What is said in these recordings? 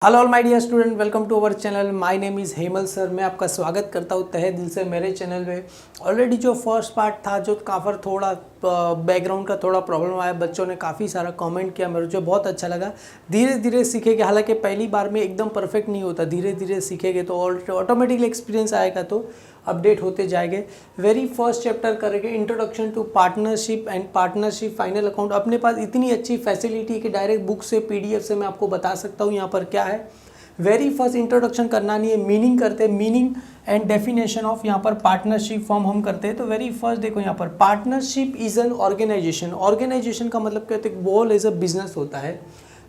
Hello all my dear student, welcome to our channel. My name is Hemal sir. मैं आपका स्वागत करता हूँ तहे दिल से मेरे चैनल पे। ऑलरेडी जो फर्स्ट पार्ट था, जो काफ़ी थोड़ा बैकग्राउंड का थोड़ा प्रॉब्लम आया, बच्चों ने काफ़ी सारा कमेंट किया, मुझे बहुत अच्छा लगा। धीरे धीरे सीखेंगे, हालांकि पहली बार में एकदम परफेक्ट नहीं होता, धीरे धीरे सीखेंगे तो ऑटोमेटिकली एक्सपीरियंस आएगा, तो अपडेट होते जाएंगे। वेरी फर्स्ट चैप्टर करेंगे introduction to partnership and partnership final account. अपने पास इतनी अच्छी फैसिलिटी कि डायरेक्ट बुक से पीडीएफ से मैं आपको बता सकता हूँ यहाँ पर क्या है। वेरी फर्स्ट इंट्रोडक्शन करना नहीं है, मीनिंग करते हैं, मीनिंग एंड डेफिनेशन ऑफ यहाँ पर पार्टनरशिप फॉर्म हम करते हैं। तो वेरी फर्स्ट देखो यहाँ पर, partnership is an organization. Organization का मतलब कहते हैं बोल एज अ बिजनेस होता है,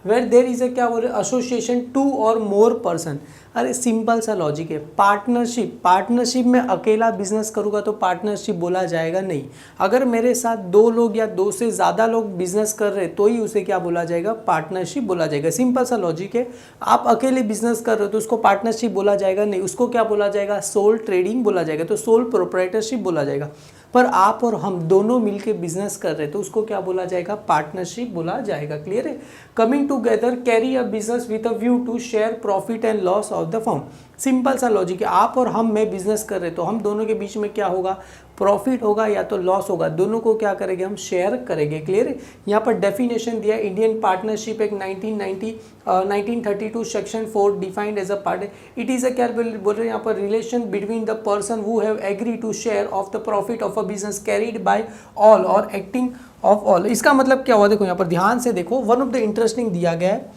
वेर देर इज ए क्या बोल रहे, एसोसिएशन टू और मोर पर्सन। अरे सिंपल सा लॉजिक है। पार्टनरशिप में अकेला बिजनेस करूँगा तो पार्टनरशिप बोला जाएगा नहीं। अगर मेरे साथ दो लोग या दो से ज़्यादा लोग बिजनेस कर रहे तो ही उसे क्या बोला जाएगा, पार्टनरशिप बोला जाएगा। सिंपल सा लॉजिक है। आप अकेले बिजनेस कर रहे हो तो उसको पार्टनरशिप बोला जाएगा नहीं, उसको क्या बोला जाएगा, सोल ट्रेडिंग बोला जाएगा, तो सोल प्रोप्राइटरशिप बोला जाएगा। पर आप और हम दोनों मिलके बिजनेस कर रहे हैं तो उसको क्या बोला जाएगा, पार्टनरशिप बोला जाएगा। क्लियर है। Coming together carry a business with a view to share profit and loss of the firm. Simple सा लॉजिक है। आप और हम में बिजनेस कर रहे हैं तो हम दोनों के बीच में क्या होगा, प्रॉफिट होगा या तो लॉस होगा, दोनों को क्या करेंगे, हम शेयर करेंगे। क्लियर है। यहाँ पर डेफिनेशन दिया, Indian partnership act 1932 section 4 defined as a part. It is a क्या बोल रहे हैं यहाँ पर, relation between the person who have agree to share of the profit of a business carried by all और एक्टिंग ऑफ ऑल। इसका मतलब क्या हुआ, देखो यहाँ पर ध्यान से देखो, वन ऑफ द इंटरेस्टिंग दिया गया है,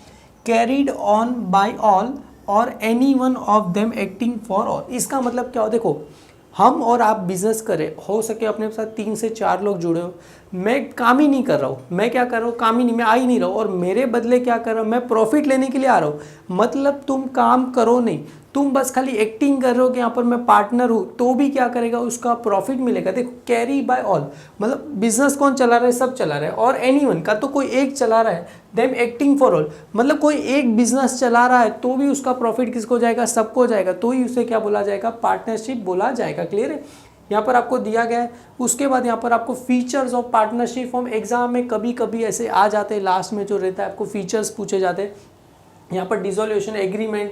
कैरीड ऑन बाय ऑल और any one of them acting for all. इसका मतलब क्या हो, देखो हम और आप बिजनेस करें, हो सके अपने साथ 3 से 4 लोग जुड़े हो, मैं काम ही नहीं कर रहा हूँ, मैं क्या कर रहा हूँ, काम ही नहीं, मैं आ ही नहीं रहा हूँ, और मेरे बदले क्या कर रहा हूँ, मैं प्रॉफिट लेने के लिए आ रहा हूँ। मतलब तुम काम करो नहीं, तुम बस खाली एक्टिंग कर रहे हो कि यहाँ पर मैं पार्टनर हूँ, तो भी क्या करेगा, उसका प्रॉफिट मिलेगा। देखो कैरी बाय ऑल मतलब बिजनेस कौन चला रहा है, सब चला रहा है, और एनीवन का तो कोई एक चला रहा है, देम एक्टिंग फॉर ऑल मतलब कोई एक बिजनेस चला रहा है तो भी उसका प्रॉफिट किसको जाएगा, सबको जाएगा, तो ही उसे क्या बोला जाएगा, पार्टनरशिप बोला जाएगा। क्लियर है। यहाँ पर आपको दिया गया है। उसके बाद यहाँ पर आपको features of partnership form, exam में कभी कभी ऐसे आ जाते हैं, लास्ट में जो रहता है आपको फीचर्स पूछे जाते हैं। यहाँ पर dissolution agreement,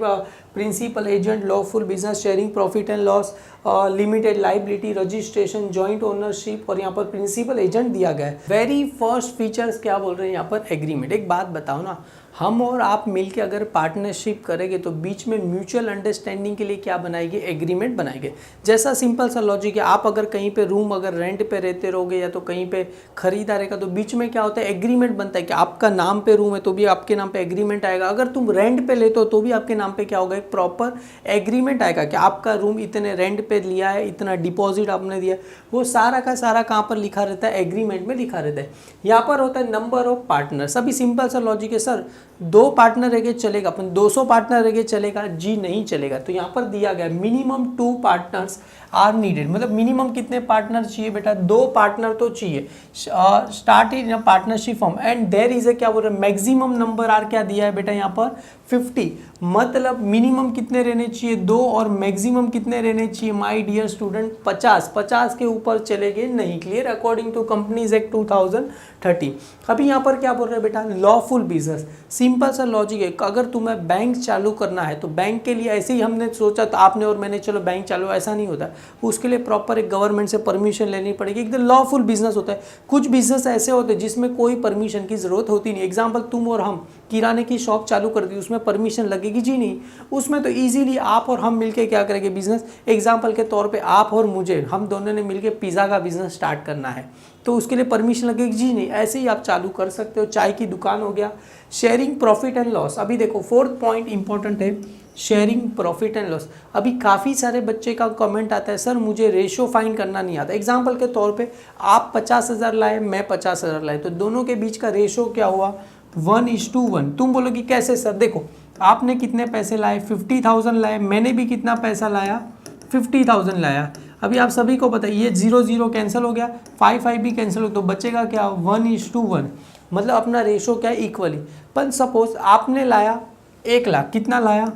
principal agent, lawful business, sharing profit and loss, limited liability, registration, joint ownership, और यहाँ पर प्रिंसिपल एजेंट दिया गया है। वेरी फर्स्ट फीचर्स क्या बोल रहे हैं यहाँ पर, एग्रीमेंट। एक बात बताओ ना, हम और आप मिलके अगर पार्टनरशिप करेंगे तो बीच में म्यूचुअल अंडरस्टैंडिंग के लिए क्या बनाएंगे, एग्रीमेंट बनाएंगे। जैसा सिंपल सा लॉजिक है, आप अगर कहीं पे रूम अगर रेंट पे रहते रहोगे या तो कहीं पे खरीदा रहेगा तो बीच में क्या होता है, एग्रीमेंट बनता है कि आपका नाम पे रूम है तो भी आपके नाम पे एग्रीमेंट आएगा। अगर तुम रेंट पे लेते हो तो भी आपके नाम पे क्या होगा, एक प्रॉपर एग्रीमेंट आएगा कि आपका रूम इतने रेंट पे लिया है, इतना डिपॉजिट आपने दिया, वो सारा का सारा कहाँ पर लिखा रहता है, एग्रीमेंट में लिखा रहता है। यहाँ पर होता है नंबर ऑफ पार्टनर्स। अभी सिंपल सा लॉजिक है, सर 2 पार्टनर रह चलेगा, अपन 200 पार्टनर रह चलेगा, जी नहीं चलेगा। तो यहाँ पर दिया गया मिनिमम 2 पार्टनर्स आर नीडेड, मतलब मिनिमम कितने पार्टनर चाहिए बेटा, 2 पार्टनर तो चाहिए। Start in partnership form and there is a क्या बोल रहे हैं, मैक्सिमम नंबर आर क्या दिया है बेटा यहाँ पर 50। मतलब मिनिमम कितने रहने चाहिए, 2, और मैक्सिमम कितने रहने चाहिए माय डियर स्टूडेंट, 50 के ऊपर चलेंगे नहीं। Clear, according to companies act 2013। अभी यहाँ पर क्या बोल रहे हैं बेटा, लॉफुल बिजनेस। सिंपल सा लॉजिक है, अगर तुम्हें बैंक चालू करना है तो बैंक के लिए ऐसे ही हमने सोचा तो आपने और मैंने चलो बैंक चालू, ऐसा नहीं होता। उसके लिए प्रॉपर एक गवर्नमेंट से परमिशन लेनी पड़ेगी, एकदम लॉफुल बिजनेस होता है। कुछ बिजनेस ऐसे होते हैं जिसमें कोई परमिशन की जरूरत होती नहीं। एग्जाम्पल, तुम और हम किराने की शॉप चालू कर दी, उसमें परमिशन लगेगी जी नहीं, उसमें तो इजीली आप और हम मिलके क्या करेंगे, बिजनेस। एग्जाम्पल के तौर पे आप और मुझे, हम दोनों ने मिलके पिज़्ज़ा का बिजनेस स्टार्ट करना है तो उसके लिए परमिशन लगेगी जी नहीं, ऐसे ही आप चालू कर सकते हो। चाय की दुकान हो गया। शेयरिंग प्रॉफिट एंड लॉस, अभी देखो 4th पॉइंट इंपॉर्टेंट है, शेयरिंग प्रॉफिट एंड लॉस। अभी काफ़ी सारे बच्चे का कमेंट आता है, सर मुझे रेशो फाइंड करना नहीं आता। एग्जाम्पल के तौर पे आप 50,000 लाए, मैं 50,000 लाए, तो दोनों के बीच का रेशो क्या हुआ, 1:1। तुम बोलोगे कैसे सर, देखो आपने कितने पैसे लाए, 50,000 लाए, मैंने भी कितना पैसा लाया, 50,000 लाया। अभी आप सभी को पता है ये 0 कैंसिल हो गया, 5 भी कैंसिल हो, तो बचेगा क्या, 1:1। मतलब अपना रेशो क्या है, इक्वली। पर सपोज आपने लाया 1 लाख, कितना लाया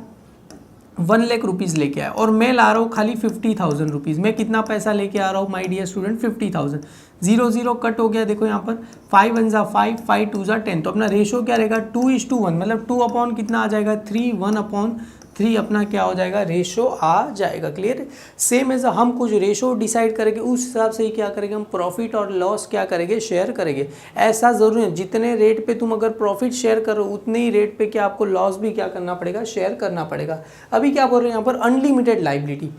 1,00,000 लेके आया और मैं ला रहा हूँ खाली 50,000 रुपीज़। मैं कितना पैसा लेके आ रहा हूँ माय डियर स्टूडेंट? 50,000। 0 कट हो गया, देखो यहाँ पर 5 1 जा 5, 5 2 जा 10। तो अपना रेशो क्या रहेगा? 2:1, मतलब 2 अपॉन कितना आ जाएगा? 3, 1/3 अपना क्या हो जाएगा? रेशो आ जाएगा। क्लियर? सेम एज हम कुछ रेशो डिसाइड करेंगे, उस हिसाब से ही क्या करेंगे हम? प्रॉफिट और लॉस क्या करेंगे? शेयर करेंगे। ऐसा ज़रूरी है जितने रेट पे तुम अगर प्रॉफिट शेयर करो उतने ही रेट पे क्या आपको लॉस भी क्या करना पड़ेगा? शेयर करना पड़ेगा। अभी क्या बोल रहे हैं यहाँ पर? Unlimited liability.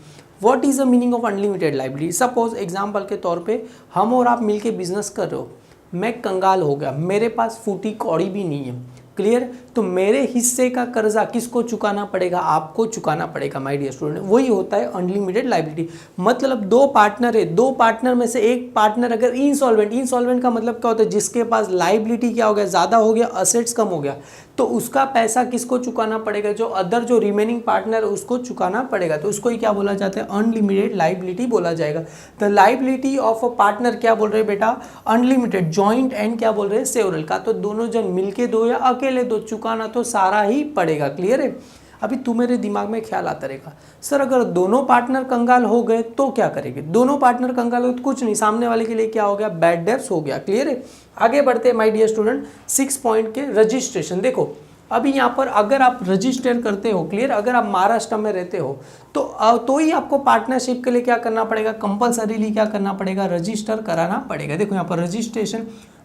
What is the meaning of unlimited liability? Suppose example के तौर पे हम और आप मिलके बिजनेस कर रहे हो, मैं कंगाल हो गया, मेरे पास फूटी कौड़ी भी नहीं है। क्लियर? तो मेरे हिस्से का कर्जा किसको चुकाना पड़ेगा? आपको चुकाना पड़ेगा माय डियर स्टूडेंट। वही होता है अनलिमिटेड लाइबिलिटी। मतलब 2 पार्टनर है, 2 पार्टनर में से एक पार्टनर अगर इंसॉल्वेंट का मतलब क्या होता है? जिसके पास लाइबिलिटी क्या हो गया? ज़्यादा हो गया, असेट्स कम हो गया, तो उसका पैसा किसको चुकाना पड़ेगा? जो रिमेनिंग पार्टनर है उसको चुकाना पड़ेगा। तो उसको ही क्या बोला जाता है? अनलिमिटेड लाइबिलिटी बोला जाएगा। The liability of a partner क्या बोल रहे हैं बेटा? अनलिमिटेड। जॉइंट एंड क्या बोल रहे हैं? सेवरल। का तो दोनों जन मिलके दो या अकेले दो, चुकाना तो सारा ही पड़ेगा। क्लियर है? अभी तुम्हारे दिमाग में ख्याल आता रहेगा, सर अगर दोनों पार्टनर कंगाल हो गए तो क्या करेंगे? दोनों पार्टनर कंगाल हो तो कुछ नहीं, सामने वाले के लिए क्या हो गया? बैड डेब्ट्स हो गया। क्लियर है? आगे बढ़ते हैं माय डियर स्टूडेंट। 6 पॉइंट के रजिस्ट्रेशन। देखो अभी यहाँ पर अगर आप रजिस्टर करते हो, क्लियर, अगर आप महाराष्ट्र में रहते हो तो ही आपको पार्टनरशिप के लिए क्या करना पड़ेगा? कंपलसरीली क्या करना पड़ेगा? रजिस्टर कराना पड़ेगा। देखो यहाँ पर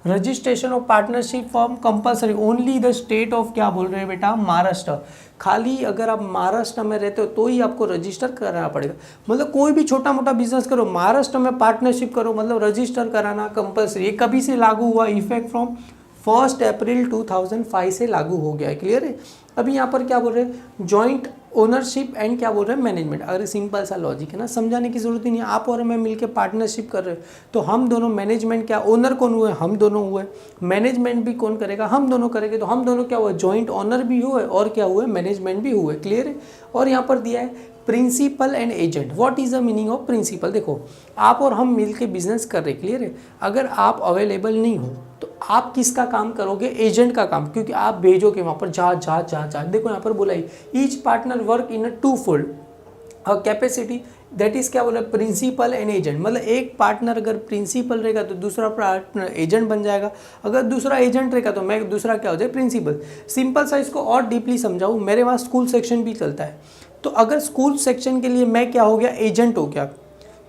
registration of partnership form compulsory only the state of क्या बोल रहे हैं बेटा? महाराष्ट्र। खाली अगर आप महाराष्ट्र में रहते हो तो ही आपको रजिस्टर कराना पड़ेगा। मतलब कोई भी छोटा मोटा बिजनेस करो, महाराष्ट्र में पार्टनरशिप करो, मतलब रजिस्टर कराना कंपलसरी। ये कभी से लागू हुआ? इफेक्ट फ्रॉम 1 अप्रैल 2005 से लागू हो गया है। क्लियर है? अभी यहाँ पर क्या बोल रहे हैं? जॉइंट ओनरशिप एंड क्या बोल रहे हैं? मैनेजमेंट। अगर सिंपल सा लॉजिक है ना, समझाने की जरूरत ही नहीं है। आप और मैं मिलकर पार्टनरशिप कर रहे हैं तो हम दोनों मैनेजमेंट, क्या ओनर कौन हुए? हम दोनों हुए। मैनेजमेंट भी कौन करेगा? हम दोनों करेंगे। तो हम दोनों क्या हुए? जॉइंट ओनर भी हुए और क्या हुए? मैनेजमेंट भी हुए। क्लियर है? और यहाँ पर दिया है principal and agent. What is the meaning of principal? देखो आप और हम मिलके बिजनेस कर रहे। क्लियर है? अगर आप अवेलेबल नहीं हो तो आप किसका काम करोगे? एजेंट का काम, क्योंकि आप भेजोगे वहाँ पर जा जा जा जा। देखो यहाँ पर बोला ही each partner work in a 2-fold capacity, that is क्या बोला? Principal and agent. मतलब एक पार्टनर अगर प्रिंसिपल रहेगा तो दूसरा पार्टनर एजेंट बन जाएगा, अगर दूसरा एजेंट रहेगा तो मैं दूसरा क्या हो जाए? प्रिंसिपल। सिंपल सा इसको और डीपली समझाऊँ, मेरे पास स्कूल सेक्शन भी चलता है, तो अगर स्कूल सेक्शन के लिए मैं क्या हो गया? एजेंट हो गया,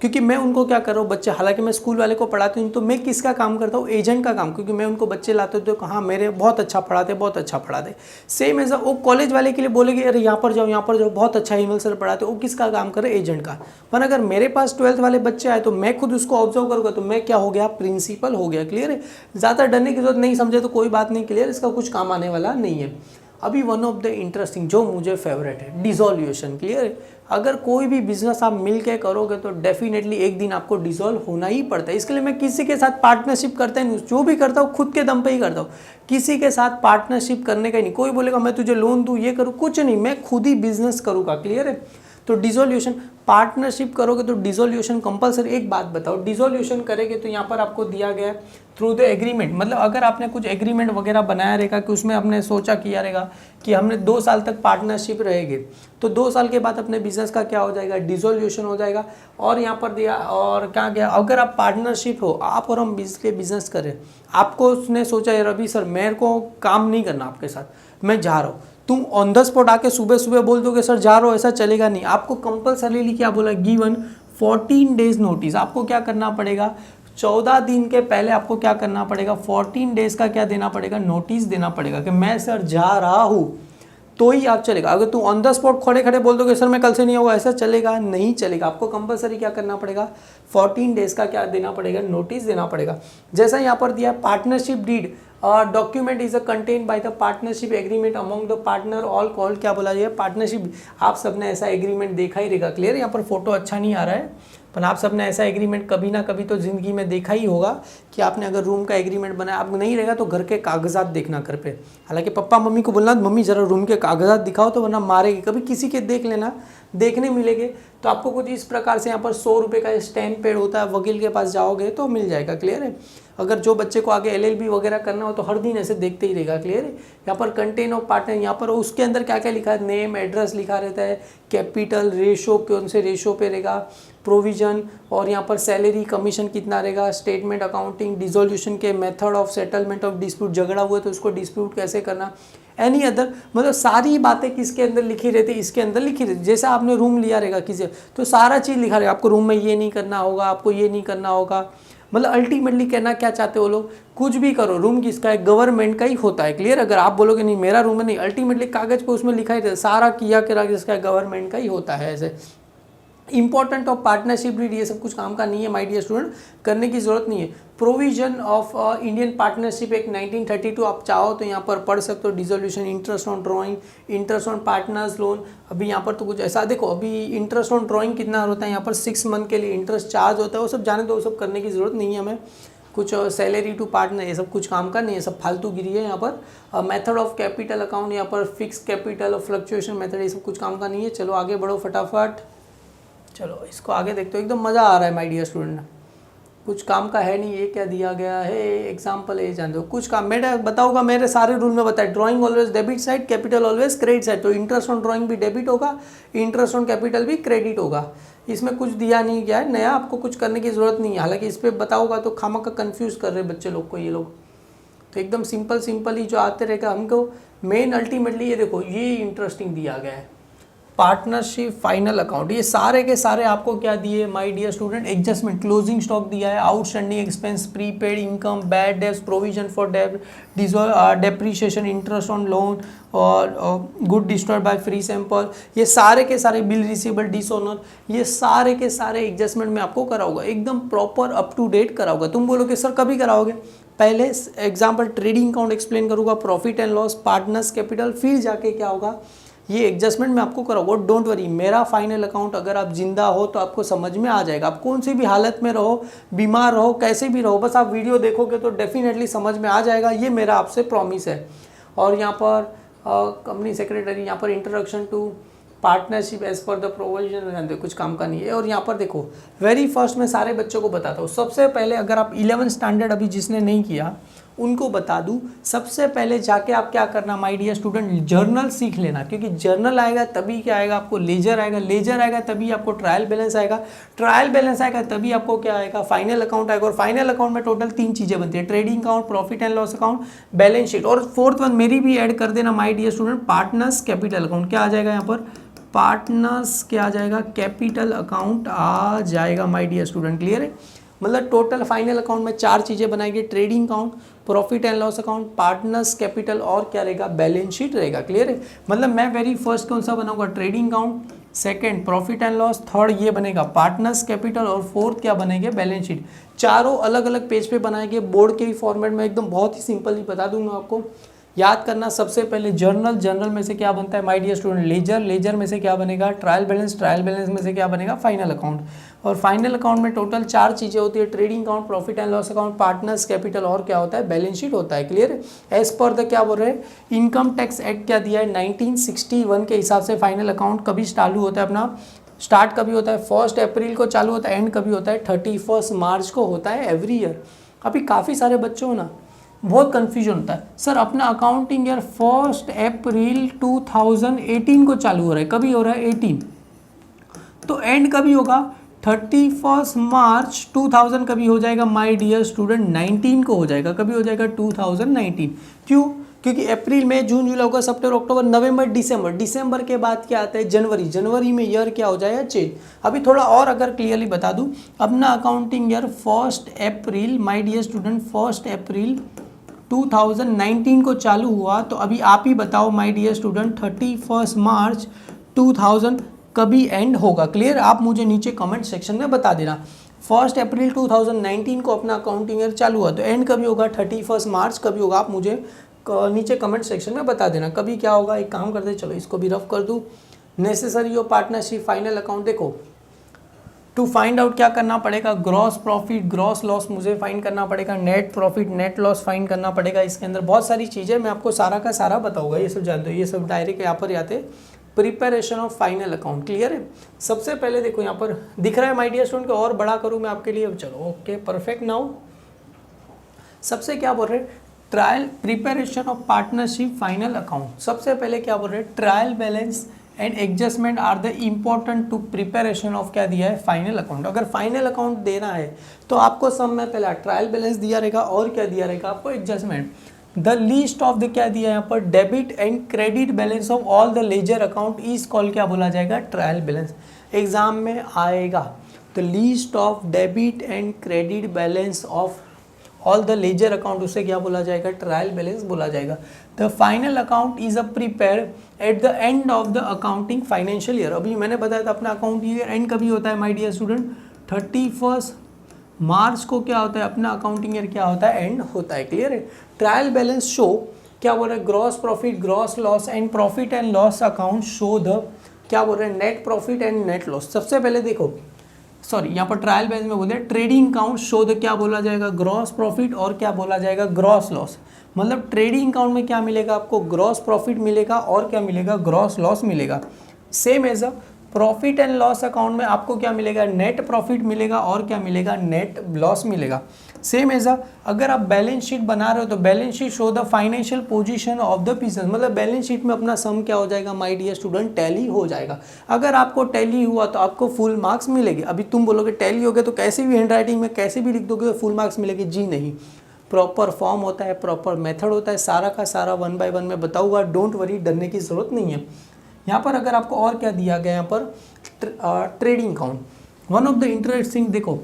क्योंकि मैं उनको क्या कर रहा हूँ? बच्चे, हालांकि मैं स्कूल वाले को पढ़ाती हूँ तो मैं किसका काम करता हूँ? एजेंट का काम, क्योंकि मैं उनको बच्चे लाते हूँ तो हाँ मेरे बहुत अच्छा पढ़ाते। सेम एज वो कॉलेज वाले के लिए बोलेगे अरे यहाँ पर जाओ, बहुत अच्छा ईमेल सर पढ़ाते, वो किसका काम करे? एजेंट का। पर अगर मेरे पास 12th वाले बच्चे आए तो मैं खुद उसको ऑब्जर्व करूँगा तो मैं क्या हो गया? प्रिंसिपल हो गया। क्लियर है? ज़्यादा डरने की जरूरत नहीं, समझे तो कोई बात नहीं। क्लियर? इसका कुछ काम आने वाला नहीं है। अभी वन ऑफ द इंटरेस्टिंग जो मुझे फेवरेट है, डिसोल्यूशन। क्लियर है? अगर कोई भी बिजनेस आप मिल के करोगे तो डेफिनेटली एक दिन आपको डिसॉल्व होना ही पड़ता है। इसके लिए मैं किसी के साथ पार्टनरशिप करता ही नहीं, जो भी करता हूँ खुद के दम पे ही करता हूँ, किसी के साथ पार्टनरशिप करने का ही नहीं। कोई बोलेगा मैं तुझे लोन दूँ, ये करूँ, कुछ नहीं, मैं खुद ही बिजनेस करूँगा। क्लियर है? तो डिसोल्यूशन, पार्टनरशिप करोगे तो डिसोल्यूशन कंपलसरी। एक बात बताओ, डिसोल्यूशन करेंगे तो यहाँ पर आपको दिया गया है थ्रू द एग्रीमेंट। मतलब अगर आपने कुछ एग्रीमेंट वगैरह बनाया रहेगा कि उसमें आपने सोचा किया रहेगा कि हमने 2 साल तक पार्टनरशिप रहेगी, तो 2 साल के बाद अपने बिजनेस का क्या हो जाएगा? डिसोल्यूशन हो जाएगा। और यहाँ पर दिया, और क्या गया? अगर आप पार्टनरशिप हो, आप और हम बिजनेस करें, आपको उसने सोचा यार रवि सर मेरे को काम नहीं करना आपके साथ, मैं जा रहा हूँ, तुम ऑन द स्पॉट आके सुबह सुबह बोल दोगे सर जा रहा हो, ऐसा चलेगा नहीं। आपको कंपलसरीली क्या बोला? Given 14 days notice. आपको क्या करना पड़ेगा? 14 दिन के पहले आपको क्या करना पड़ेगा? 14 डेज का क्या देना पड़ेगा? नोटिस देना पड़ेगा कि मैं सर जा रहा हूँ, तो ही आप चलेगा। अगर तू ऑन द स्पॉट खड़े खड़े बोल दोगे सर मैं कल से नहीं आऊँगा, ऐसा चलेगा नहीं चलेगा। आपको कंपलसरी क्या करना पड़ेगा? 14 डेज का क्या देना पड़ेगा? नोटिस देना पड़ेगा। जैसा यहाँ पर दिया partnership deed document is a contain by the partnership agreement among the partner all called, क्या बोला जाए? पार्टनरशिप। आप सबने ऐसा एग्रीमेंट देखा ही रहेगा। क्लियर? यहाँ पर फोटो अच्छा नहीं आ रहा है, पर आप सबने ऐसा एग्रीमेंट कभी ना कभी तो ज़िंदगी में देखा ही होगा कि आपने अगर रूम का एग्रीमेंट बनाया, आपको नहीं रहेगा तो घर के कागजात देखना घर पे। हालांकि पापा मम्मी को बोलना मम्मी ज़रा रूम के कागजात दिखाओ, तो वरना मारेगी। कभी किसी के देख लेना, देखने मिलेंगे। तो आपको कुछ इस प्रकार से यहाँ पर 100 रुपये का स्टैम्प पैड होता है, वकील के पास जाओगे तो मिल जाएगा। क्लियर है। अगर जो बच्चे को आगे LLB वगैरह करना हो तो हर दिन ऐसे देखते ही रहेगा। क्लियर है। यहाँ पर कंटेंट ऑफ पार्टनर, यहाँ पर उसके अंदर क्या क्या लिखा है, नेम एड्रेस लिखा रहता है, कैपिटल रेशो कौन से रेशो पे रहेगा, प्रोविजन, और यहाँ पर सैलरी कमीशन कितना रहेगा, स्टेटमेंट अकाउंटिंग, डिसोल्यूशन के method of settlement of dispute, झगड़ा हुआ तो उसको डिस्प्यूट कैसे करना, एनी अदर, मतलब सारी बातें किसके अंदर लिखी रहती है, इसके अंदर लिखी रहती है। जैसा आपने रूम लिया रहेगा किसी, तो सारा चीज़ लिखा रहेगा, आपको रूम में ये नहीं करना होगा, आपको ये नहीं करना होगा। मतलब अल्टीमेटली कहना क्या चाहते हो लोग, कुछ भी करो, रूम किसका है, गवर्नमेंट का ही होता है। क्लियर। अगर आप बोलोगे नहीं मेरा रूम है, नहीं, अल्टीमेटली कागज पे उसमें लिखा ही रहता है, सारा किया करा किसका, गवर्नमेंट का ही होता है। ऐसे इंपॉर्टेंट ऑफ पार्टनरशिप डीड, ये सब कुछ काम का नहीं है माय डियर स्टूडेंट, करने की जरूरत नहीं है। Provision of Indian partnership act 1932 आप चाहो तो यहाँ पर पढ़ सकते हो। Dissolution, interest on drawing, interest on partners loan. अभी यहाँ पर तो कुछ ऐसा देखो, अभी इंटरेस्ट ऑन ड्राइंग कितना होता है, यहाँ पर 6 मंथ के लिए इंटरेस्ट चार्ज होता है, वो सब जाने दो, वो सब करने की जरूरत नहीं है हमें। कुछ सैलरी टू पार्टनर, ये सब कुछ काम का नहीं है, सब फालतू गिरी है यहाँ पर। मेथड ऑफ कैपिटल अकाउंट, यहाँ पर फिक्स कैपिटल और फ्लक्चुएशन मेथड, ये सब कुछ काम का नहीं है। चलो आगे बढ़ो फटाफट, चलो इसको आगे देखते हो, एकदम मज़ा आ रहा है माय डियर स्टूडेंट। कुछ काम का है नहीं, ये क्या दिया गया है, एग्जाम्पल ये जानते हो, कुछ काम मेरा बताऊंगा, मेरे सारे रूल में बताए। Drawing always debit side, capital always credit side, तो इंटरेस्ट ऑन ड्राइंग भी डेबिट होगा, इंटरेस्ट ऑन कैपिटल भी क्रेडिट होगा। इसमें कुछ दिया नहीं गया है नया, आपको कुछ करने की जरूरत नहीं है। हालांकि इस पर बताऊंगा तो खामखा कंफ्यूज कर रहे बच्चे लोग को ये लोग, तो एकदम सिंपल ही जो आते रहेगा हमको। मेन अल्टीमेटली ये देखो, ये इंटरेस्टिंग दिया गया है, पार्टनरशिप फाइनल अकाउंट, ये सारे के सारे आपको क्या दिए my dear student, adjustment, closing stock दिया है, outstanding expense, prepaid income, bad debts, provision for depreciation, interest on loan और good destroyed by free sample, ये सारे के सारे बिल रिसीवेबल, डिसऑनर, ये सारे के सारे एडजस्टमेंट में आपको कराऊंगा, एकदम प्रॉपर अप टू डेट कराऊंगा। तुम बोलोगे सर कभी कराओगे, पहले एग्जाम्पल ट्रेडिंग अकाउंट एक्सप्लेन करूंगा, profit and loss, partners capital, फिर जाके क्या होगा ये एडजस्टमेंट मैं आपको कराऊंगा। डोंट वरी, मेरा फाइनल अकाउंट अगर आप जिंदा हो तो आपको समझ में आ जाएगा। आप कौन सी भी हालत में रहो, बीमार रहो, कैसे भी रहो, बस आप वीडियो देखोगे तो डेफिनेटली समझ में आ जाएगा, ये मेरा आपसे प्रॉमिस है। और यहाँ पर कंपनी सेक्रेटरी, यहाँ पर introduction to partnership as per the provision, कुछ काम का नहीं है। और यहाँ पर देखो वेरी फर्स्ट मैं सारे बच्चों को बताता हूँ। सबसे पहले अगर आप 11th स्टैंडर्ड अभी जिसने नहीं किया उनको बता दूं, सबसे पहले जाके आप क्या करना माय डियर स्टूडेंट, जर्नल सीख लेना, क्योंकि जर्नल आएगा तभी क्या आएगा आपको, लेजर आएगा, लेजर आएगा तभी आपको ट्रायल बैलेंस आएगा, ट्रायल बैलेंस आएगा तभी आपको क्या आएगा, फाइनल अकाउंट आएगा। और फाइनल अकाउंट में टोटल 3 चीज़ें बनती है, trading account, profit and loss account, balance sheet, और 4th वन मेरी भी ऐड कर देना my dear student, partners capital account. क्या आ जाएगा यहाँ पर, पार्टनर्स क्या आ जाएगा, कैपिटल अकाउंट आ जाएगा माय डियर स्टूडेंट। क्लियर है। मतलब टोटल फाइनल अकाउंट में 4 चीज़ें बनाएंगे, trading account, profit and loss account, partners capital और क्या रहेगा, बैलेंस शीट रहेगा। क्लियर है। मतलब मैं वेरी फर्स्ट कौन सा बनाऊंगा, trading account, second profit and loss, third ये बनेगा पार्टनर्स कैपिटल और फोर्थ क्या बनेंगे, बैलेंस शीट। चारों अलग अलग पेज पे बनाएंगे, बोर्ड के ही फॉर्मेट में, एकदम बहुत ही सिंपल ही बता दूंगा आपको। याद करना, सबसे पहले जर्नल, जर्नल में से क्या बनता है my dear student, ledger, ledger में से क्या बनेगा, ट्रायल बैलेंस, ट्रायल बैलेंस में से क्या बनेगा, फाइनल अकाउंट। और फाइनल अकाउंट में टोटल 4 चीज़ें होती है, trading account, profit and loss account, partners capital और क्या होता है, बैलेंस शीट होता है। क्लियर है। एज पर द क्या बोल रहे हैं, इनकम टैक्स एक्ट क्या दिया है, 1961 के हिसाब से फाइनल अकाउंट कभी चालू होता है अपना, स्टार्ट कभी होता है 1 अप्रैल को चालू होता है, एंड कभी होता है 31 मार्च को होता है एवरी ईयर। अभी काफ़ी सारे बच्चों ना बहुत कन्फ्यूजन होता है, सर अपना अकाउंटिंग ईयर 1 अप्रैल 2018 को चालू हो रहा है, कभी हो रहा है 18, तो एंड कभी होगा 31 मार्च 2000 कभी हो जाएगा माय डियर स्टूडेंट, 19 को हो जाएगा, कभी हो जाएगा 2019। क्यों, क्योंकि अप्रैल मई जून जुलाई अगस्त सितंबर अक्टूबर नवंबर दिसंबर, दिसंबर के बाद क्या आता है जनवरी, जनवरी में ईयर क्या हो जाएगा चेंज। अभी थोड़ा और अगर क्लियरली बता दूं, अपना accounting year 1 April my dear student 1 April 2019 को चालू हुआ, तो अभी आप ही बताओ माय डियर स्टूडेंट 31 मार्च 2000 कभी एंड होगा। क्लियर, आप मुझे नीचे कमेंट सेक्शन में बता देना। 1 अप्रैल 2019 को अपना अकाउंटिंग ईयर चालू हुआ, तो एंड कभी होगा 31 मार्च कभी होगा, आप मुझे नीचे कमेंट सेक्शन में बता देना कभी क्या होगा। एक काम करते, चलो इसको भी रफ कर दूँ। Necessary of partnership final account, देखो टू फाइंड आउट क्या करना पड़ेगा, ग्रॉस प्रॉफिट ग्रॉस लॉस मुझे फाइंड करना पड़ेगा, net profit net loss find करना पड़ेगा। इसके अंदर बहुत सारी चीज़ें मैं आपको सारा का सारा बताऊंगा, ये सब जानते हो, ये सब डायरेक्ट यहाँ पर आते preparation of final account. Clear है? सबसे पहले देखो यहाँ पर दिख रहा है माय डियर स्टूडेंट, को और बड़ा करूँ मैं आपके लिए? चलो ओके परफेक्ट। नाउ सबसे क्या बोल रहे हैं, trial preparation of partnership final account. सबसे पहले क्या बोल रहे हैं, trial balance and adjustment are the important to preparation of, क्या दिया है, फाइनल अकाउंट। अगर फाइनल अकाउंट देना है तो आपको सब में पहला ट्रायल बैलेंस दिया रहेगा और क्या दिया रहेगा आपको, adjustment. The list of the, क्या दिया है यहाँ पर, debit and credit balance of all the ledger account is called, क्या बोला जाएगा, ट्रायल बैलेंस। एग्जाम में आएगा the list of debit and credit balance of all the ledger account, उसे क्या बोला जाएगा, ट्रायल बैलेंस बोला जाएगा। The final account is a prepare at the end of the accounting financial year. अभी मैंने बताया था अपना अकाउंट ईयर एंड कभी होता है माय डियर स्टूडेंट, 31 मार्च को क्या होता है अपना अकाउंटिंग ईयर, क्या होता है, एंड होता है। क्लियर है? ट्रायल बैलेंस शो, क्या बोल रहे हैं, gross profit, gross loss and profit and loss account show the, क्या बोल रहे हैं, net profit and net loss. सबसे पहले देखो, सॉरी यहाँ पर ट्रायल बैलेंस में बोलते हैं ट्रेडिंग अकाउंट शो द, क्या बोला जाएगा, ग्रॉस प्रॉफिट और क्या बोला जाएगा, ग्रॉस लॉस। मतलब ट्रेडिंग अकाउंट में क्या मिलेगा आपको, ग्रॉस प्रॉफिट मिलेगा और क्या मिलेगा, ग्रॉस लॉस मिलेगा। Same as a profit and loss account में आपको क्या मिलेगा, नेट प्रॉफिट मिलेगा और क्या मिलेगा, नेट लॉस मिलेगा। सेम एज अ, अगर आप बैलेंस शीट बना रहे हो तो balance sheet show the financial position of the business. मतलब बैलेंस शीट में अपना सम क्या हो जाएगा माय डियर स्टूडेंट, टैली हो जाएगा। अगर आपको टैली हुआ तो आपको फुल मार्क्स मिलेंगे। अभी तुम बोलोगे टैली हो गया तो कैसे भी हैंडराइटिंग में कैसे भी लिख दोगे तो फुल मार्क्स मिलेंगे, जी नहीं। प्रॉपर फॉर्म होता है, प्रॉपर मेथड होता है, सारा का सारा 1 by 1 में बताऊंगा, डोंट वरी, डरने की जरूरत नहीं है। यहाँ पर अगर आपको और क्या दिया गया, यहाँ पर trading account, one of the interesting, देखो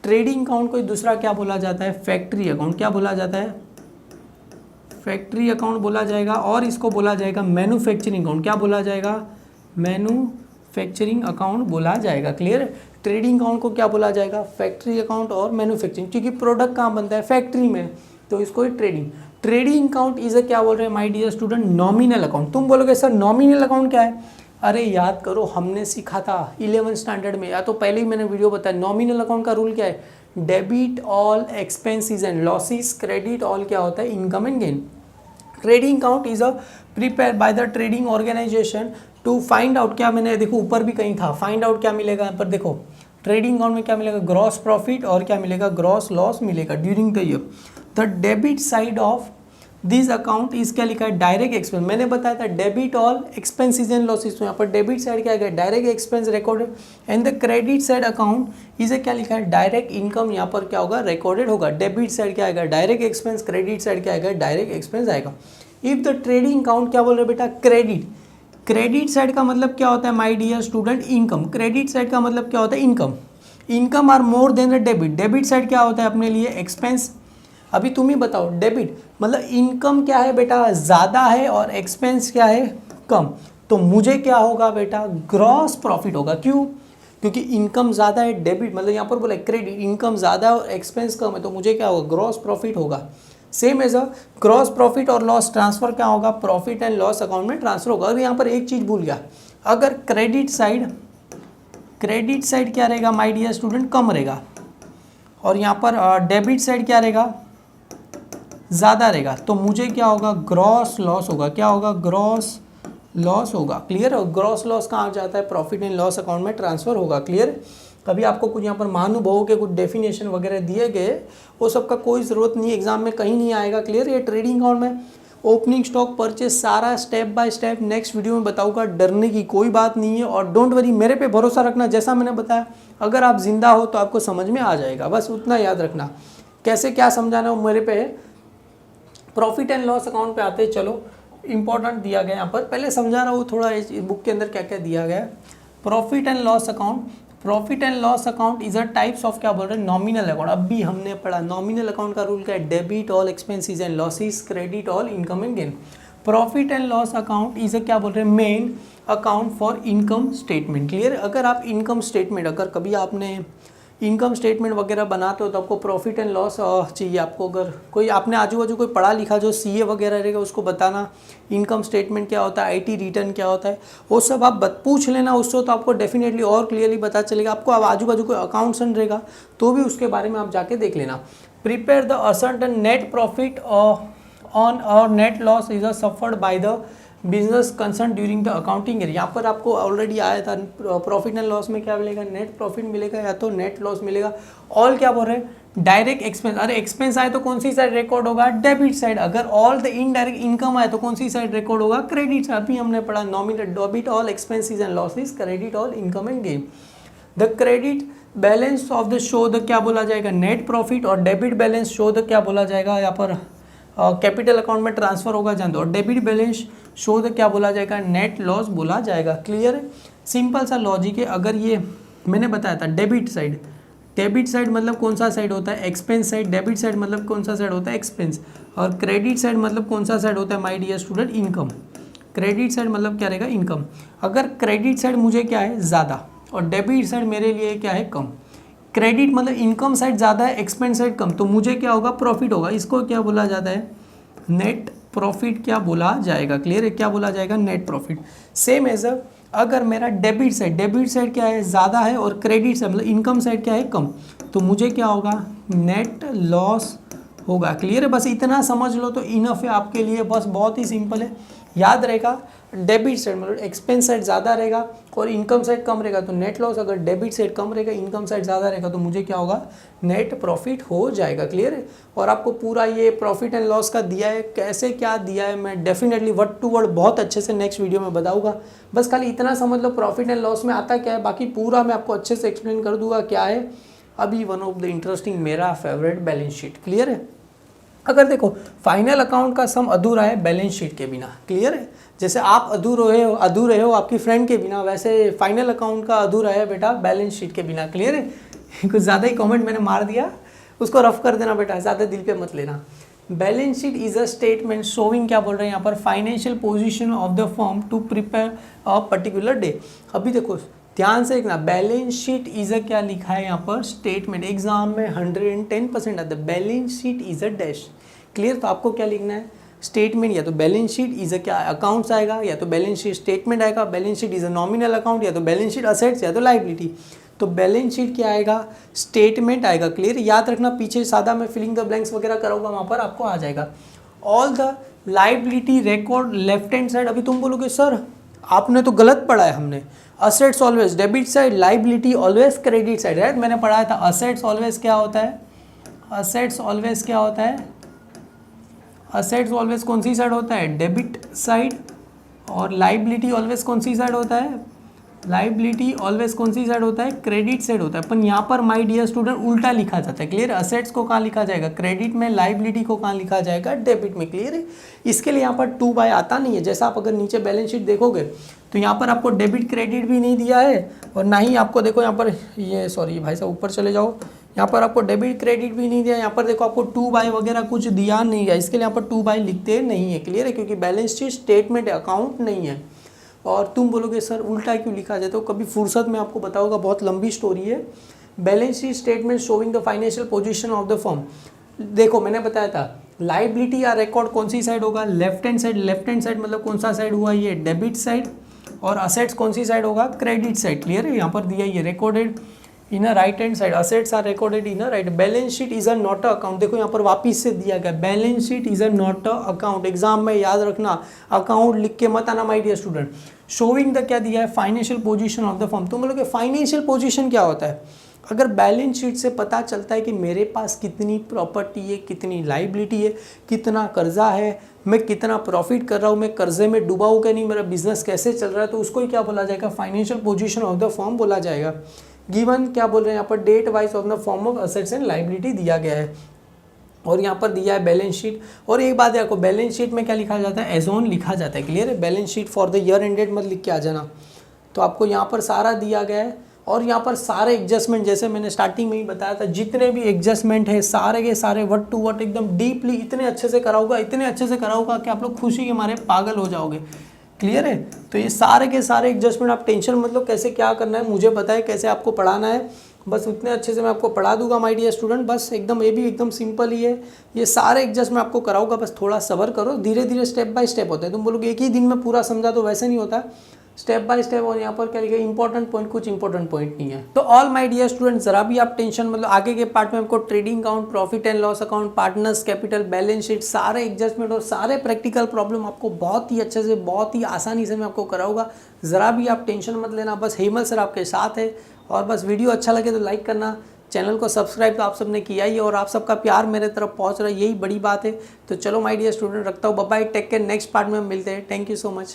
ट्रेडिंग अकाउंट को दूसरा क्या बोला जाता है, फैक्ट्री अकाउंट। क्या बोला जाता है, फैक्ट्री अकाउंट बोला जाएगा। और इसको बोला जाएगा मैन्युफैक्चरिंग अकाउंट। क्या बोला जाएगा, मैन्युफैक्चरिंग अकाउंट बोला जाएगा। क्लियर है? ट्रेडिंग अकाउंट को क्या बोला जाएगा, फैक्ट्री अकाउंट और मैन्युफैक्चरिंग, क्योंकि प्रोडक्ट कहाँ बनता है, फैक्ट्री में, तो इसको ट्रेडिंग। ट्रेडिंग अकाउंट इज क्या बोल रहे हैं my dear student, nominal account. तुम बोलोगे सर नॉमिनल अकाउंट क्या है, अरे याद करो, हमने सीखा था 11th स्टैंडर्ड में, या तो पहले ही मैंने वीडियो बताया। नॉमिनल अकाउंट का रूल क्या है, debit all expenses and losses, credit all क्या होता है, income and gain. Trading account is a prepare by the trading organization to find out, क्या मैंने देखो ऊपर भी कहीं था, फाइंड आउट क्या मिलेगा यहाँ पर, देखो ट्रेडिंग अकाउंट में क्या मिलेगा, ग्रॉस प्रॉफिट और क्या मिलेगा, ग्रॉस लॉस मिलेगा during the year. The debit side of this account is, क्या लिखा है, डायरेक्ट एक्सपेंस। मैंने बताया था debit all expenses and losses, तो यहाँ पर डेबिट साइड क्या है, direct expense recorded, and the credit side account इसे क्या लिखा है, डायरेक्ट इनकम, यहाँ पर क्या होगा, रिकॉर्डेड होगा। डेबिट साइड क्या आएगा, डायरेक्ट एक्सपेंस, क्रेडिट साइड क्या आएगा, डायरेक्ट एक्सपेंस आएगा। इफ द ट्रेडिंग अकाउंट, क्या बोल रहे बेटा, क्रेडिट, क्रेडिट साइड का मतलब क्या होता है my dear student, income. Credit side का मतलब क्या होता है, income. Income are more than the debit. Debit side क्या होता है अपने लिए, एक्सपेंस। अभी तुम ही बताओ, डेबिट मतलब इनकम क्या है बेटा, ज़्यादा है, और एक्सपेंस क्या है, कम। तो मुझे क्या होगा बेटा, ग्रॉस प्रॉफिट होगा। क्यों, क्योंकि इनकम ज़्यादा है, डेबिट मतलब यहाँ पर बोला क्रेडिट, इनकम ज़्यादा है और एक्सपेंस कम है, तो मुझे क्या होगा, ग्रॉस प्रॉफिट होगा। Same as a gross profit और लॉस ट्रांसफर क्या होगा, प्रॉफिट एंड लॉस अकाउंट में ट्रांसफर होगा। और यहाँ पर एक चीज़ भूल गया, अगर क्रेडिट साइड क्या रहेगा माय डियर स्टूडेंट, कम रहेगा, और यहाँ पर डेबिट साइड क्या रहेगा, ज़्यादा रहेगा, तो मुझे क्या होगा, ग्रॉस लॉस होगा। क्या होगा, ग्रॉस लॉस होगा। क्लियर है? ग्रॉस लॉस कहाँ जाता है, प्रॉफिट एंड लॉस अकाउंट में ट्रांसफर होगा। क्लियर? कभी आपको कुछ यहाँ पर महानुभवों के कुछ डेफिनेशन वगैरह दिए गए, वो सब का कोई ज़रूरत नहीं, एग्जाम में कहीं नहीं आएगा। क्लियर? ये ट्रेडिंग अकाउंट में ओपनिंग स्टॉक परचेज सारा step by step next video में बताऊंगा, डरने की कोई बात नहीं है। और डोंट वरी, मेरे पे भरोसा रखना, जैसा मैंने बताया, अगर आप जिंदा हो तो आपको समझ में आ जाएगा, बस उतना याद रखना। कैसे क्या समझाना हो मेरे पे। प्रॉफिट एंड लॉस अकाउंट पे आते, चलो इंपॉर्टेंट दिया गया यहाँ पर, पहले समझा रहा हूँ थोड़ा इस बुक के अंदर क्या क्या दिया गया है। Profit and loss account, profit and loss account is a types of, क्या बोल रहे हैं, नॉमिनल अकाउंट। अब भी हमने पढ़ा नॉमिनल अकाउंट का रूल क्या है, debit all expenses and losses, credit all income and gain. Profit and loss account is a, क्या बोल रहे हैं, main account for income statement. Clear? अगर आप इनकम स्टेटमेंट, अगर कभी आपने इनकम स्टेटमेंट वगैरह बनाते हो तो आपको प्रॉफिट एंड लॉस चाहिए। आपको अगर कोई आपने आजू बाजू कोई पढ़ा लिखा जो सीए वगैरह रहेगा, उसको बताना इनकम स्टेटमेंट क्या होता है, आईटी रिटर्न क्या होता है, वो सब आप पूछ लेना उससे, तो आपको डेफिनेटली और क्लियरली पता चलेगा। आपको अब आजू बाजू कोई अकाउंटेंट रहेगा तो भी उसके बारे में आप जाके देख लेना। Prepare the ascertain net profit on और net loss is suffered by the business concern during the accounting year. यहाँ पर आपको ऑलरेडी आया था प्रॉफिट एंड लॉस में क्या मिलेगा, नेट प्रॉफिट मिलेगा या तो नेट लॉस मिलेगा। ऑल क्या बोल रहे हैं, डायरेक्ट एक्सपेंस। अरे एक्सपेंस आए तो कौन सी साइड रिकॉर्ड होगा, डेबिट साइड। अगर ऑल द इनडायरेक्ट इनकम आए तो कौन सी साइड रिकॉर्ड होगा, क्रेडिट। अभी हमने पढ़ा nominal debit all expenses and losses, credit all income and gain. The credit balance of the show the क्या बोला जाएगा, नेट प्रॉफिट। और डेबिट बैलेंस शो द क्या बोला जाएगा, यहाँ पर कैपिटल अकाउंट में ट्रांसफर होगा जान दो। और डेबिट बैलेंस शो द क्या बोला जाएगा, नेट लॉस बोला जाएगा। क्लियर है, सिंपल सा लॉजिक है। अगर ये मैंने बताया था डेबिट साइड, डेबिट साइड मतलब कौन सा साइड होता है, एक्सपेंस साइड। डेबिट साइड मतलब कौन सा साइड होता है, एक्सपेंस। और क्रेडिट साइड मतलब कौन सा साइड होता है, my dear student, income. Credit side मतलब क्या रहेगा, इनकम। अगर क्रेडिट साइड मुझे क्या है, ज़्यादा, और डेबिट साइड मेरे लिए क्या है, कम। क्रेडिट मतलब इनकम साइड ज़्यादा है, एक्सपेंस साइड कम, तो मुझे क्या होगा, प्रॉफिट होगा। इसको क्या बोला जाता है, नेट प्रॉफिट क्या बोला जाएगा। क्लियर है, क्या बोला जाएगा, नेट प्रॉफिट। सेम एज अगर मेरा डेबिट साइड क्या है, ज़्यादा है, और क्रेडिट साइड मतलब इनकम साइड क्या है, कम, तो मुझे क्या होगा, नेट लॉस होगा। क्लियर है, बस इतना समझ लो तो इनफ है आपके लिए। बस बहुत ही सिंपल है, याद रहेगा। डेबिट साइड मतलब एक्सपेंस साइड ज़्यादा रहेगा और इनकम साइड कम रहेगा तो नेट लॉस। अगर डेबिट साइड कम रहेगा, इनकम साइड ज़्यादा रहेगा तो मुझे क्या होगा, नेट प्रॉफिट हो जाएगा। क्लियर है, और आपको पूरा ये प्रॉफिट एंड लॉस का दिया है, कैसे क्या दिया है मैं डेफिनेटली वर्ड टू वर्ड बहुत अच्छे से नेक्स्ट वीडियो में बताऊंगा। बस खाली इतना समझ लो प्रॉफिट एंड लॉस में आता क्या है, बाकी पूरा मैं आपको अच्छे से एक्सप्लेन कर दूंगा क्या है। अभी वन ऑफ द इंटरेस्टिंग मेरा फेवरेट बैलेंस शीट। क्लियर है, अगर देखो फाइनल अकाउंट का सम अधूरा है बैलेंस शीट के बिना। क्लियर है, जैसे आप अधूरे हो आपकी फ्रेंड के बिना, वैसे फाइनल अकाउंट का अधूरा है बेटा बैलेंस शीट के बिना। क्लियर है, कुछ ज़्यादा ही कमेंट मैंने मार दिया, उसको रफ कर देना बेटा, ज़्यादा दिल पे मत लेना। Balance sheet is a statement showing, क्या बोल रहे हैं यहाँ पर, financial position of the firm to prepare a particular day. अभी देखो ध्यान से देखना, बैलेंस शीट इज अ क्या लिखा है यहाँ पर, स्टेटमेंट। एग्जाम में 110% आता है, balance sheet is a dash. Clear, तो आपको क्या लिखना है, स्टेटमेंट, या तो बैलेंस शीट इज अ क्या अकाउंट्स आएगा, या तो बैलेंस शीट स्टेटमेंट आएगा। Balance sheet is a nominal account, या तो बैलेंस शीट असेट्स, या तो लाइबिलिटी। तो बैलेंस शीट क्या आएगा, स्टेटमेंट आएगा। क्लियर, याद रखना, पीछे सादा मैं फिलिंग द ब्लैंक्स वगैरह कराऊंगा, वहाँ पर आपको आ जाएगा। All the liability record left hand side. अभी तुम बोलोगे सर आपने तो गलत पढ़ा है, हमने assets always debit side, liability always credit side. Right, मैंने पढ़ाया था असेट्स ऑलवेज क्या होता है, असेट्स ऑलवेज क्या होता है, असेट्स ऑलवेज कौन सी साइड होता है, डेबिट साइड। और लाइबिलिटी ऑलवेज कौन सी साइड होता है, लाइबिलिटी ऑलवेज कौन सी साइड होता है, क्रेडिट साइड होता है। पर यहाँ पर माय डियर स्टूडेंट उल्टा लिखा जाता है। क्लियर, असेट्स को कहाँ लिखा जाएगा, क्रेडिट में, लाइबिलिटी को कहाँ लिखा जाएगा, डेबिट में। क्लियर है, इसके लिए यहाँ पर 2/, आता नहीं है। जैसा आप अगर नीचे बैलेंस शीट देखोगे तो यहाँ पर आपको डेबिट क्रेडिट भी नहीं दिया है, और ना ही आपको देखो यहाँ पर ये, सॉरी भाई साहब ऊपर चले जाओ, यहाँ पर आपको डेबिट क्रेडिट भी नहीं दिया। यहाँ पर देखो आपको 2/, वगैरह कुछ दिया नहीं है, इसके लिए यहाँ पर 2/, लिखते नहीं है। क्लियर है, क्योंकि बैलेंस शीट स्टेटमेंट अकाउंट नहीं है। और तुम बोलोगे सर उल्टा क्यों लिखा जाए, तो कभी फुर्सत में आपको बताऊंगा, बहुत लंबी स्टोरी है। Balance sheet statement showing the financial position of the firm. देखो मैंने बताया था लाइबिलिटी या रिकॉर्ड कौन सी साइड होगा, left hand side. Left hand side मतलब कौन सा साइड हुआ, ये डेबिट साइड। और असेट्स कौन सी साइड होगा, क्रेडिट साइड। क्लियर है, यहाँ पर दिया ये recorded in a right hand side, assets are recorded in a right. Balance sheet is a not a account. देखो यहाँ पर वापिस से दिया गया, balance sheet is a not a account. Exam में याद रखना, अकाउंट लिख के मत आना my dear student. Showing the क्या दिया है, financial position of the firm. तुम बोलोगे फाइनेंशियल पोजीशन क्या होता है, अगर बैलेंस शीट से पता चलता है कि मेरे पास कितनी प्रॉपर्टी है, कितनी लाइबिलिटी है, कितना कर्जा है, मैं कितना प्रॉफिट कर रहा हूँ, मैं कर्जे में डूबा हूँ कि नहीं, मेरा बिजनेस कैसे चल रहा है, तो उसको ही क्या बोला जाएगा, financial position of the firm बोला जाएगा। गिवन क्या बोल रहे हैं यहाँ पर, date wise of the form of assets and liability दिया गया है, और यहाँ पर दिया है बैलेंस शीट। और एक बात है आपको, बैलेंस शीट में क्या लिखा जाता है, एज ऑन लिखा जाता है। क्लियर है, balance sheet for the year ended मत लिख के आ जाना। तो आपको यहाँ पर सारा दिया गया है, और यहाँ पर सारे एडजस्टमेंट, जैसे मैंने स्टार्टिंग में ही बताया था, जितने भी एडजस्टमेंट है सारे के सारे वर्ड टू वर्ड एकदम डीपली इतने अच्छे से कराऊंगा, इतने अच्छे से कराऊंगा कि आप लोग खुशी के मारे पागल हो जाओगे। क्लियर है, तो ये सारे के सारे एडजस्टमेंट आप टेंशन मतलब कैसे क्या करना है मुझे पता है, कैसे आपको पढ़ाना है, बस उतने अच्छे से मैं आपको पढ़ा दूंगा माय डियर स्टूडेंट। बस एकदम ये भी एकदम सिंपल ही है, ये सारे एडजस्ट मैं आपको कराऊंगा, बस थोड़ा सब्र करो, धीरे धीरे स्टेप बाय स्टेप होता है। तुम बोलोगे एक ही दिन में पूरा समझा, तो वैसे नहीं होता, स्टेप बाय स्टेप, और यहाँ पर क्या लिखा है इंपॉर्टेंट पॉइंट, कुछ इंपॉर्टेंट पॉइंट नहीं है। तो ऑल माय डियर स्टूडेंट, जरा भी आप टेंशन मतलब आगे के पार्ट में आपको trading account, profit and loss account, partners capital, balance sheet, सारे एडजस्टमेंट और सारे प्रैक्टिकल प्रॉब्लम आपको बहुत ही अच्छे से, बहुत ही आसानी से मैं आपको कराऊंगा। ज़रा भी आप टेंशन मत लेना, बस हेमल सर आपके साथ है। और बस वीडियो अच्छा लगे तो लाइक करना, चैनल को सब्सक्राइब तो आप सबने किया ही, और आप सबका प्यार मेरे तरफ पहुंच रहा है, यही बड़ी बात है। तो चलो माय डियर स्टूडेंट, रखता हूँ, bye bye, take care, next part में हम मिलते हैं। Thank you so much.